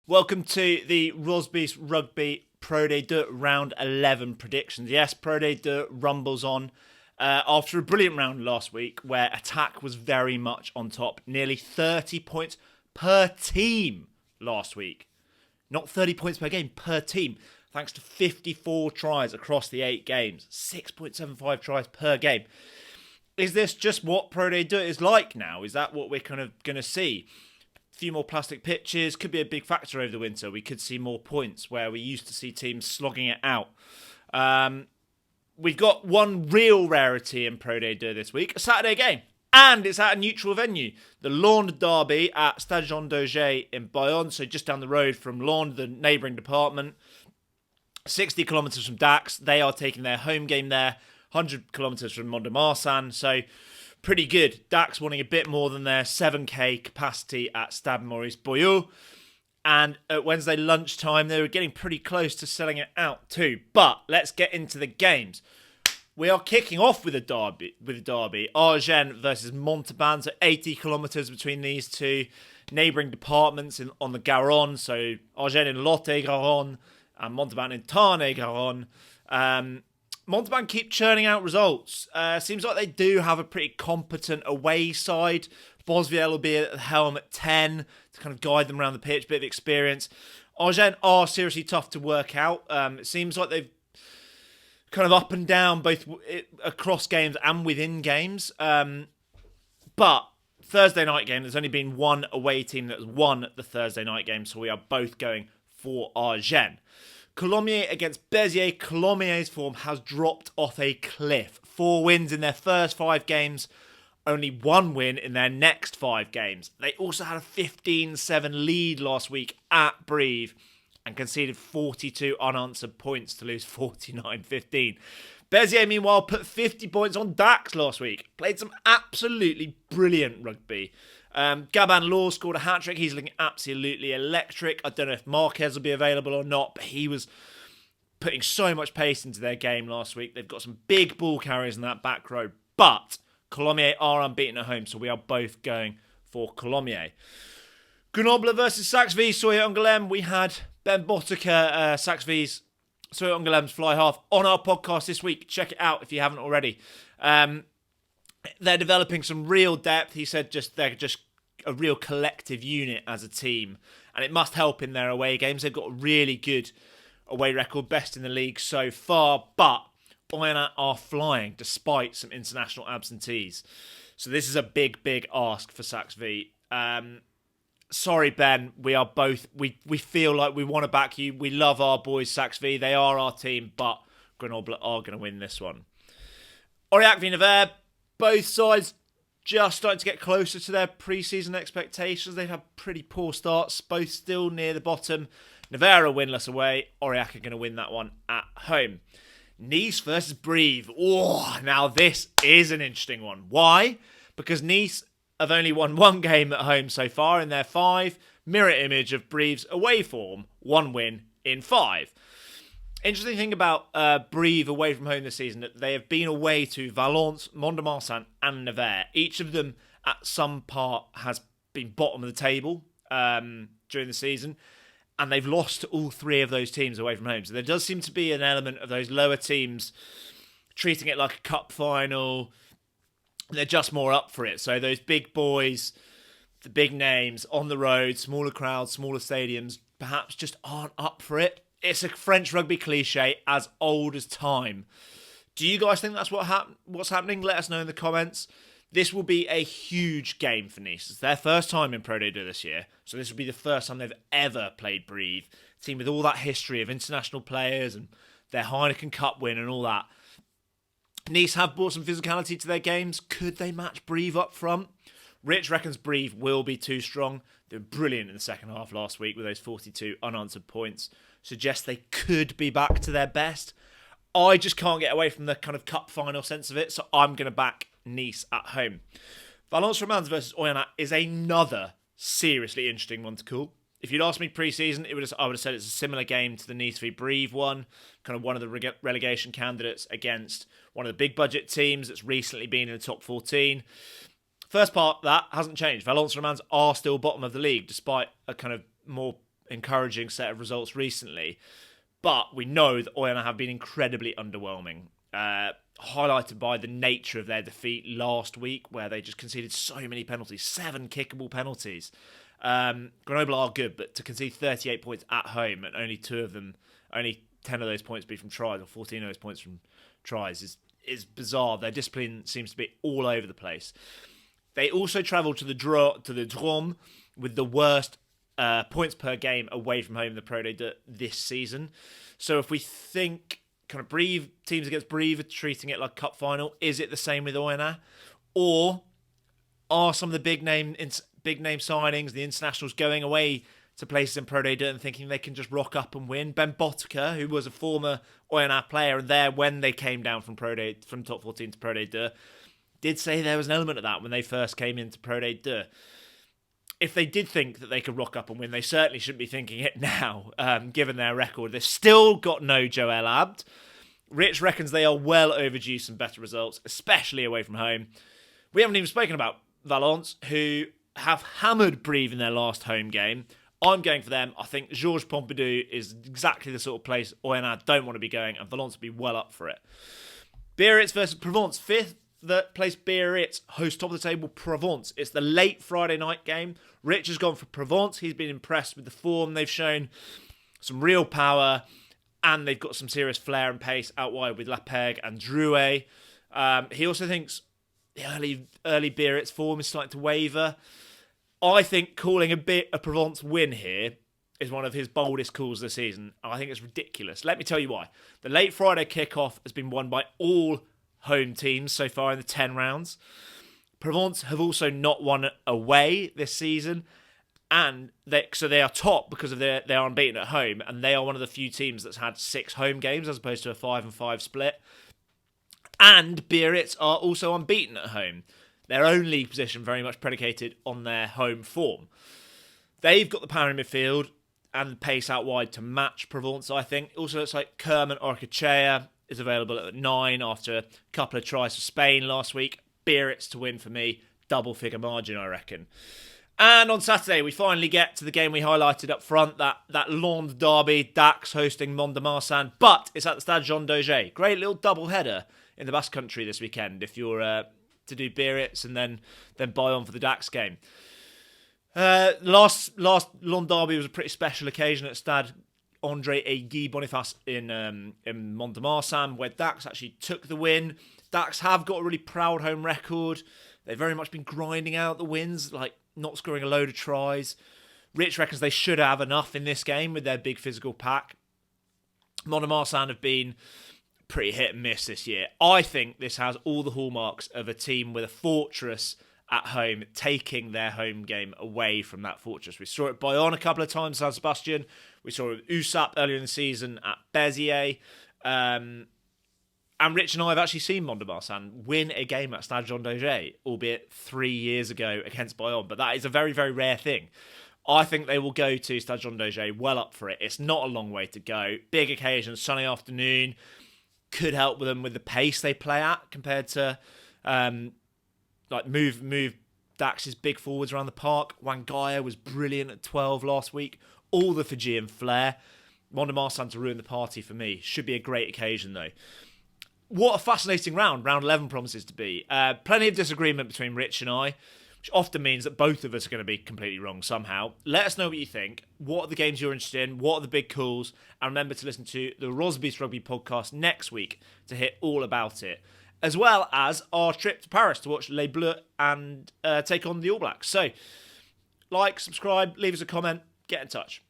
Welcome to the Rosby's Rugby Pro Day 2 Round 11 predictions. Yes, Pro Day 2 rumbles on after a brilliant round last week where attack was very much on top. Nearly 30 points per team last week. Not 30 points per game, per team. Thanks to 54 tries across the 8 games. 6.75 tries per game. Is this just what Pro Day 2 is like now? Is that what we're kind of going to see? Few more plastic pitches could be a big factor over the winter. We could see more points where we used to see teams slogging it out. We've got one real rarity in Pro Day 2 this week, a Saturday game. And it's at a neutral venue. The Lawn derby at Stade Jean Dauger in Bayonne, so just down the road from Lawn, the neighbouring department. 60 kilometres from Dax. They are taking their home game there. 100 kilometres from Mont-de-Marsan, so pretty good. Dax wanting a bit more than their 7k capacity at Stade Maurice Boyau. And at Wednesday lunchtime, they were getting pretty close to selling it out too. But let's get into the games. We are kicking off with a derby. Agen versus Montauban, so 80 kilometres between these two neighbouring departments on the Garonne. So Agen in Lot-et-Garonne and Montauban in Tarn-et-Garonne. Montauban keep churning out results. Seems like they do have a pretty competent away side. Bosviel will be at the helm at 10 to kind of guide them around the pitch, bit of experience. Agen are seriously tough to work out. It seems like they've kind of up and down both across games and within games. But Thursday night game, there's only been one away team that has won the Thursday night game, so we are both going for Agen. Colomiers against Béziers. Colomiers' form has dropped off a cliff. 4 wins in their first 5 games, only 1 win in their next 5 games. They also had a 15-7 lead last week at Brive and conceded 42 unanswered points to lose 49-15. Béziers, meanwhile, put 50 points on Dax last week. Played some absolutely brilliant rugby. Gabin Law scored a hat-trick. He's looking absolutely electric. I don't know if Marquez will be available or not, but he was putting so much pace into their game last week. They've got some big ball carriers in that back row, but Colomiers are unbeaten at home, so we are both going for Colomiers. Grenoble versus Saxe-Vise, Soyer-Angoulême. We had Ben Bottaker, Saxe-Vise, Soyer-Angouléme's fly half, on our podcast this week. Check it out if you haven't already. They're developing some real depth. He said they're just a real collective unit as a team, and it must help in their away games. They've got a really good away record, best in the league so far, but Bayonne are flying despite some international absentees. So this is a big, big ask for Saxe-Vise. Sorry, Ben, we are both, we feel like we want to back you. We love our boys, Saxe-Vise. They are our team, but Grenoble are going to win this one. Aurillac v Nevers. Both sides just starting to get closer to their pre-season expectations. They've had pretty poor starts, both still near the bottom. Nevers are winless away. Aurillac are going to win that one at home. Nice versus Brive. Oh, now this is an interesting one. Why? Because Nice have only won 1 game at home so far in their 5. Mirror image of Brive's away form. 1 win in 5. Interesting thing about Brive away from home this season, that they have been away to Valence, Mont-de-Marsan and Nevers. Each of them at some part has been bottom of the table during the season, and they've lost to all 3 of those teams away from home. So there does seem to be an element of those lower teams treating it like a cup final. They're just more up for it. So those big boys, the big names on the road, smaller crowds, smaller stadiums, perhaps just aren't up for it. It's a French rugby cliche as old as time. Do you guys think that's what's happening? Let us know in the comments. This will be a huge game for Nice. It's their first time in Pro Day 2 this year, so this will be the first time they've ever played Brive. A team with all that history of international players and their Heineken Cup win and all that. Nice have brought some physicality to their games. Could they match Brive up front? Rich reckons Brive will be too strong. They were brilliant in the second half last week with those 42 unanswered points. Suggests they could be back to their best. I just can't get away from the kind of cup final sense of it, so I'm going to back Nice at home. Valence Romans versus Oyonnax is another seriously interesting one to call. If you'd asked me pre-season, I would have said it's a similar game to the Nice v Brive one, kind of one of the relegation candidates against one of the big budget teams that's recently been in the top 14. First part, that hasn't changed. Valence Romans are still bottom of the league, despite a kind of more encouraging set of results recently. But we know that Oyonnax have been incredibly underwhelming, highlighted by the nature of their defeat last week, where they just conceded so many penalties, 7 kickable penalties. Grenoble are good, but to concede 38 points at home and only 10 of those points be from tries, or 14 of those points from tries, is bizarre. Their discipline seems to be all over the place. They also travelled to the Drôme with the worst points per game away from home in the Pro D2 this season. So if we think kind of teams against Brive are treating it like cup final, is it the same with Oyonnax? Or are some of the big name signings, the internationals, going away to places in Pro D2 and thinking they can just rock up and win? Ben Botica, who was a former Oyonnax player and there when they came down from top 14 to Pro D2, did say there was an element of that when they first came into Pro D2. If they did think that they could rock up and win, they certainly shouldn't be thinking it now, given their record. They've still got no Joel Abd. Rich reckons they are well overdue some better results, especially away from home. We haven't even spoken about Valence, who have hammered Brive in their last home game. I'm going for them. I think Georges Pompidou is exactly the sort of place Oyonnax don't want to be going, and Valence will be well up for it. Biarritz versus Provence, 5th place Biarritz, host top of the table Provence. It's the late Friday night game. Rich has gone for Provence. He's been impressed with the form. They've shown some real power, and they've got some serious flair and pace out wide with Lapeg and Drouet. He also thinks the early Biarritz form is starting to waver. I think calling a Provence win here is one of his boldest calls of the season. I think it's ridiculous. Let me tell you why. The late Friday kickoff has been won by all home teams so far in the 10 rounds. Provence have also not won away this season, and so they are top because of they are unbeaten at home, and they are one of the few teams that's had 6 home games as opposed to a 5-5 split. And Biarritz are also unbeaten at home. Their own league position very much predicated on their home form. They've got the power in midfield and the pace out wide to match Provence, I think. Also, looks like Kerman Orkachea is available at 9 after a couple of tries for Spain last week. Biarritz to win for me. Double-figure margin, I reckon. And on Saturday, we finally get to the game we highlighted up front, that Landes derby, Dax hosting Mont-de-Marsan, but it's at the Stade Jean Dauger. Great little double-header in the Basque Country this weekend if you're to do Biarritz and then Bayonne for the Dax game. Last Landes derby was a pretty special occasion at Stade André et Guy Boniface in Mont-de-Marsan, where Dax actually took the win. Dax have got a really proud home record. They've very much been grinding out the wins, like not scoring a load of tries. Rich reckons they should have enough in this game with their big physical pack. Mont-de-Marsan have been pretty hit and miss this year. I think this has all the hallmarks of a team with a fortress at home, taking their home game away from that fortress. We saw it Bayonne a couple of times, San Sebastian. We saw it with USAP earlier in the season at Béziers. And Rich and I have actually seen Mont-de-Marsan win a game at Stade Jean Dauger, albeit 3 years ago against Bayonne. But that is a very, very rare thing. I think they will go to Stade Jean Dauger well up for it. It's not a long way to go. Big occasion, sunny afternoon. Could help with them with the pace they play at compared to move Dax's big forwards around the park. Wangaya was brilliant at 12 last week. All the Fijian flair. Mont-de-Marsan to ruin the party for me. Should be a great occasion though. What a fascinating round 11 promises to be. Plenty of disagreement between Rich and I, which often means that both of us are going to be completely wrong somehow. Let us know what you think. What are the games you're interested in? What are the big calls? And remember to listen to the Rosby's Rugby podcast next week to hear all about it, as well as our trip to Paris to watch Les Bleus and take on the All Blacks. So, like, subscribe, leave us a comment, get in touch.